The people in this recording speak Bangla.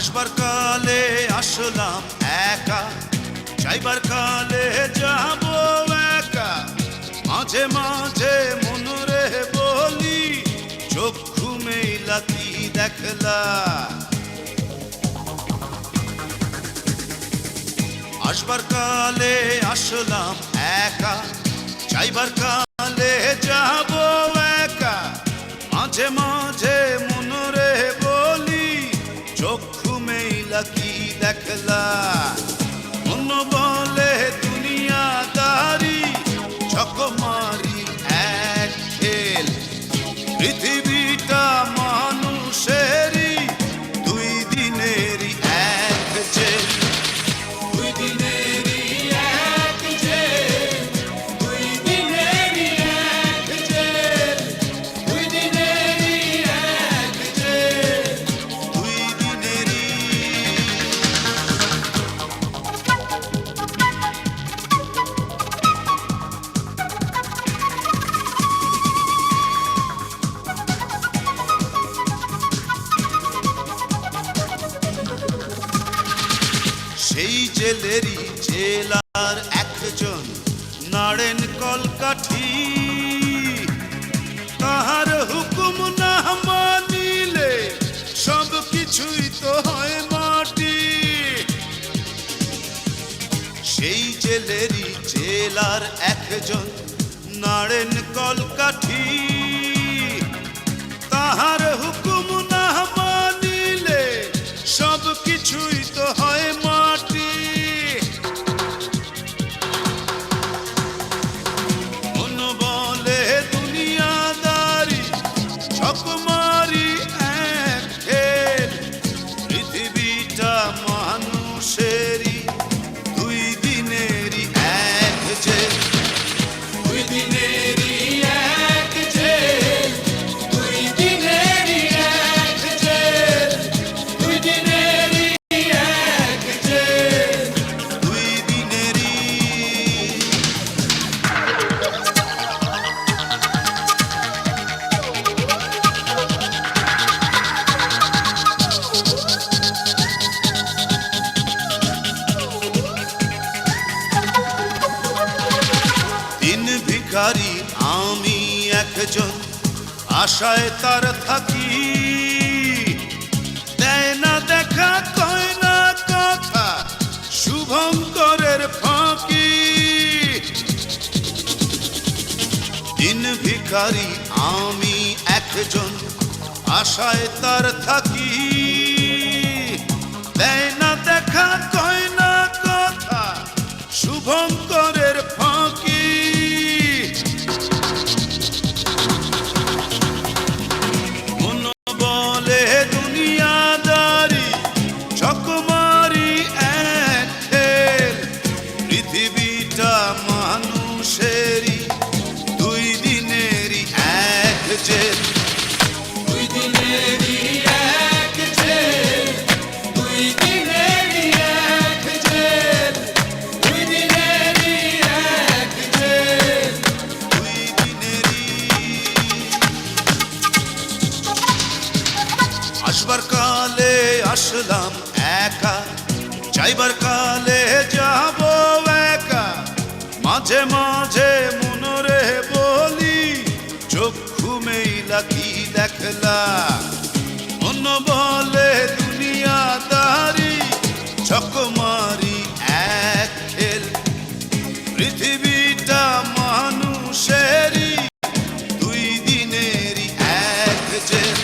আসবার কালে আসলাম একা, যাইবার কালে যাব একা। মাঝে মাঝে মনরে বলি, চক্ষু মেলা কি দেখলা। আসবার কালে আসলাম একা, যাইবার কালে যাব একা। মাঝে মাঝে মনরে বলি, চক্ষু মেলা কি দেখলা। মন বলে দুনিয়াদারি, চকমারি এক খেল। পৃথিবীটা মানুষেরই, দুই দিনেরই এক জেল। দুই দিনেরই এক জেল, দুই দিনেরই এক জেল, দুই দিনেরই এক জেল, দুই দিনেরই। সেই জেলেরই জেলার একজন নাড়েন কলকাঠি। তাহার হুকুম না মানিলে সব কিছুই তো হয় মাটি। সেই জেলেরই জেলার একজন নাড়েন কলকাঠি। তাহার হুকুম না মানিলে সব কিছুই তো হয় মাটি। মন বলে দুনিয়াদারি, চকমারি এক খেল। পৃথিবীটা মানুষেরই, দুই দিনেরই এক জেল। দুই দিনেরই এক জেল, দুই দিনেরই এক জেল, দুই দিনেরই এক জেল, দুই দিনেরই। দিন ভিখারি আমি একজন, আশায় তার থাকি। দেয় না দেখা, কয় না কথা, শুভঙ্করের ফাঁকি। দিন ভিখারি আমি একজন, আশায় তার থাকি। দেয় না দেখা, কয় না কথা, শুভঙ্করের ফাঁকি। মন বলে দুনিয়াদারি, চকমারি এক খেল। পৃথিবীটা মানুষেরই, দুই দিনেরই এক জেল। দুই দিনেরই এক জেল, দুই দিনেরই এক জেল, দুই দিনেরই এক জেল, দুই দিনেরই। আসবার কালে আসলাম একা, যাইবার কালে যাব একা। মাঝে মাঝে মনরে বলি, চক্ষু মেলা কি দেখলা। মন বলে দুনিয়াদারি, চকমারি এক খেল। পৃথিবীটা মানুষেরই, দুই দিনেরই এক জেল।